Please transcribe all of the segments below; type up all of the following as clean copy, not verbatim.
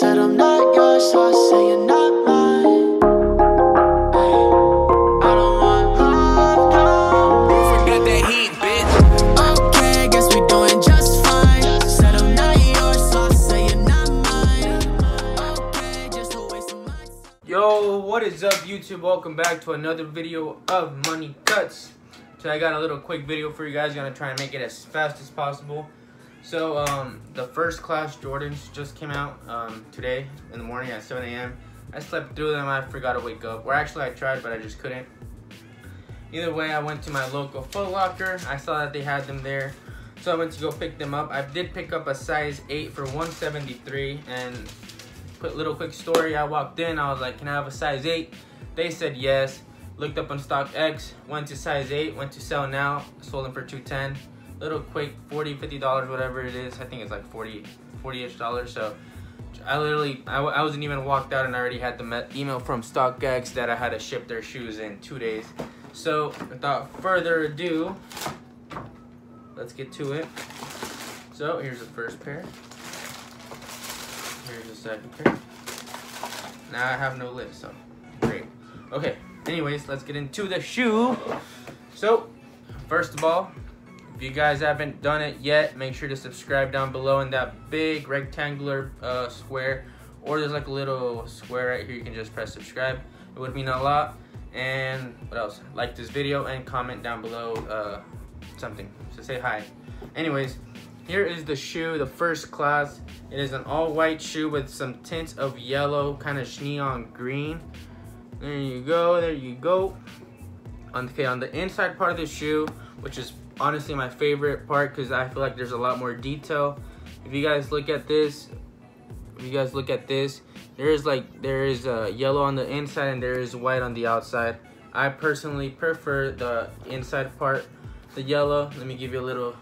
Said I'm not yours, so I say you're not mine. I don't want love, no. Forgot that heat, bitch. Okay, guess we doing just fine. Said I'm not yours, so I say you're not mine. Okay, just a waste of my time. Yo, what is up, YouTube? Welcome back to another video of Money Cuts. Today I got a little quick video for you guys. Gonna try and make it as fast as possible. So the first class Jordans just came out today in the morning at 7 a.m. I slept through them. I forgot to wake up. Or actually I tried, but I just couldn't. Either way, I went to my local Foot Locker. I saw that they had them there, so I went to go pick them up. I did pick up a size 8 for $173. And put a little quick story. I walked in. I was like, "Can I have a size 8?" They said yes. Looked up on StockX. Went to size 8. Went to sell now. Sold them for $210. Little quick $40, $50, whatever it is. I think it's like $40-ish. So I wasn't even walked out and I already had the email from StockX that I had to ship their shoes in 2 days. So without further ado, let's get to it. So here's the first pair. Here's the second pair. Now I have no lid, so great. Okay, anyways, let's get into the shoe. So first of all, if you guys haven't done it yet, make sure to subscribe down below in that big rectangular square, or there's like a little square right here. You can just press subscribe. It would mean a lot. And what else? Like this video and comment down below something. So say hi. Anyways, here is the shoe, the first class. It is an all-white shoe with some tints of yellow, kind of neon green. There you go. There you go. Okay, on the inside part of the shoe, which is honestly my favorite part because I feel like there's a lot more detail. If you guys look at this, there is yellow on the inside and there is white on the outside. I personally prefer the inside part, the yellow. Let me give you a little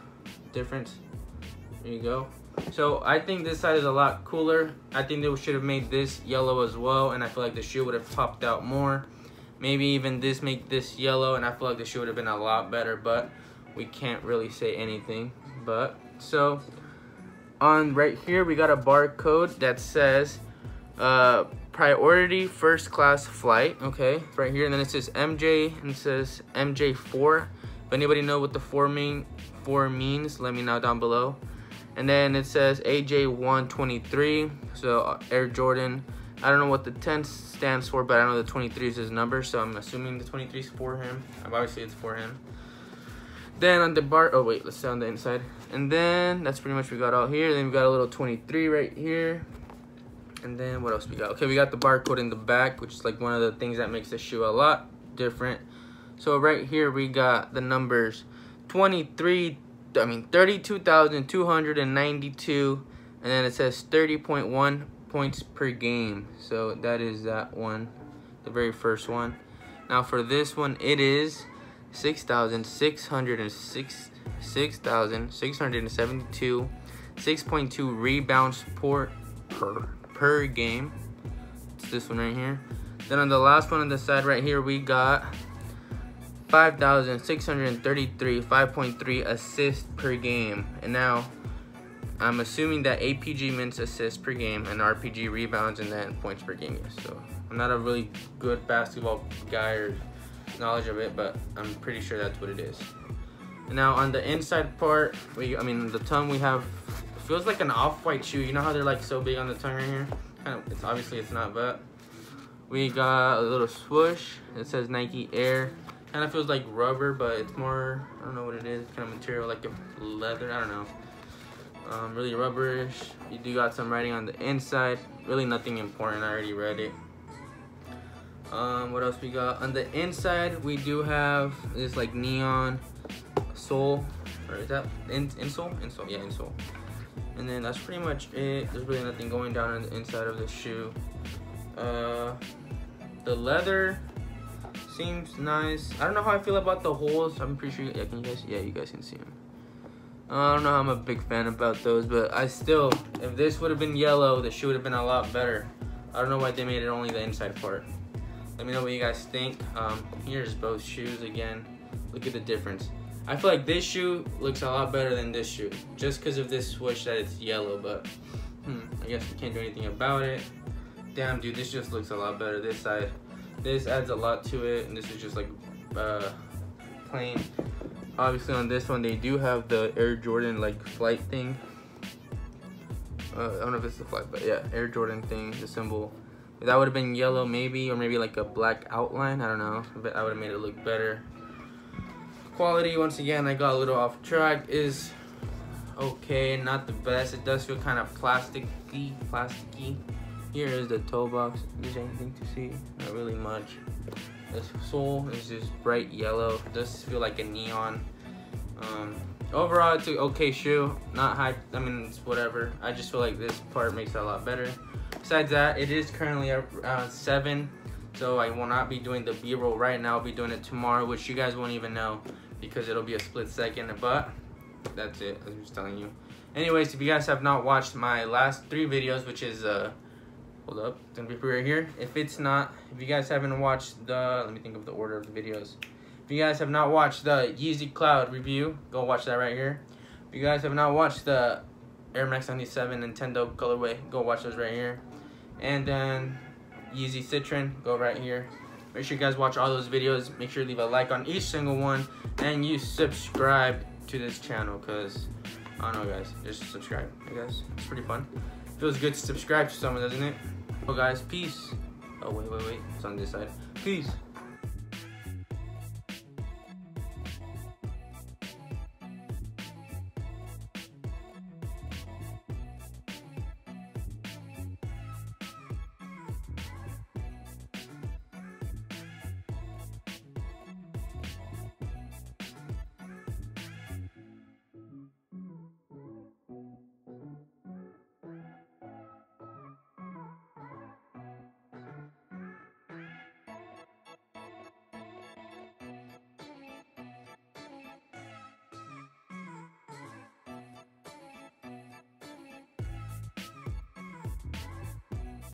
difference. There you go. So I think this side is a lot cooler. I think they should have made this yellow as well, and I feel like the shoe would have popped out more. Maybe even make this yellow, and I feel like the shoe would have been a lot better, but we can't really say anything. But so on right here we got a barcode that says priority first class flight. Okay, right here, and then it says MJ and it says MJ4. If anybody know what the 4 means, let me know down below. And then it says AJ123, so Air Jordan. I don't know what the 10 stands for, but I know the 23 is his number, so I'm assuming the 23 is for him. Obviously it's for him. Then on the oh wait, let's stay on the inside. And then that's pretty much what we got out here. Then we got a little 23 right here. And then what else we got? Okay, we got the barcode in the back, which is like one of the things that makes the shoe a lot different. So right here we got the numbers 32,292, and then it says 30.1 points per game. So that is that one, the very first one. Now for this one, it is 6,672, 6.2 rebounds per game. It's this one right here. Then on the last one on the side right here, we got 5,633, 5.3 assists per game. And now I'm assuming that APG means assists per game and RPG rebounds and then points per game. So I'm not a really good basketball guy or knowledge of it, but I'm pretty sure that's what it is. And now on the inside part, the tongue, we have, it feels like an off-white shoe. You know how they're like so big on the tongue right here? It's obviously it's not, but we got a little swoosh. It says Nike Air. Kind of feels like rubber, but it's more, I don't know what it is, kind of material like a leather, I don't know. Really rubberish. You do got some writing on the inside. Really nothing important, I already read it. What else we got? On the inside, we do have this like neon sole, or is that insole? Insole, yeah, insole. And then that's pretty much it. There's really nothing going down on the inside of the shoe. The leather seems nice. I don't know how I feel about the holes. I'm pretty sure, yeah, you guys can see them. I don't know, I'm a big fan about those, but I still, if this would have been yellow, the shoe would have been a lot better. I don't know why they made it only the inside part. Let me know what you guys think. Here's both shoes again. Look at the difference. I feel like this shoe looks a lot better than this shoe, just because of this swoosh that it's yellow, but I guess we can't do anything about it. Damn, dude, this just looks a lot better. This side, this adds a lot to it, and this is just like plain. Obviously on this one they do have the Air Jordan like flight thing. I don't know if it's the flight, but yeah, Air Jordan thing, the symbol. That would have been yellow maybe, or maybe like a black outline, I don't know, but I would have made it look better. Quality, once again, I got a little off track, is okay, not the best. It does feel kind of plasticky. Here is the toe box. Is there anything to see? Not really much. The sole is just bright yellow. It does feel like a neon. Overall, it's an okay shoe. Not high, I mean, it's whatever. I just feel like this part makes it a lot better. Besides that, it is currently around 7, so I will not be doing the B-roll right now. I'll be doing it tomorrow, which you guys won't even know because it'll be a split second, but that's it. I was just telling you. Anyways, if you guys have not watched my last 3 videos, which is hold up, it's gonna be right here. If you guys haven't watched the, let me think of the order of the videos. If you guys have not watched the Yeezy Cloud review, go watch that right here. If you guys have not watched the Air Max 97 Nintendo colorway, go watch those right here. And then Yeezy Citron, go right here. Make sure you guys watch all those videos. Make sure you leave a like on each single one, and you subscribe to this channel, because I don't know, guys, just subscribe, I guess. It's pretty fun. Feels good to subscribe to someone, doesn't it? Oh guys, peace. Oh wait, it's on this side. Peace.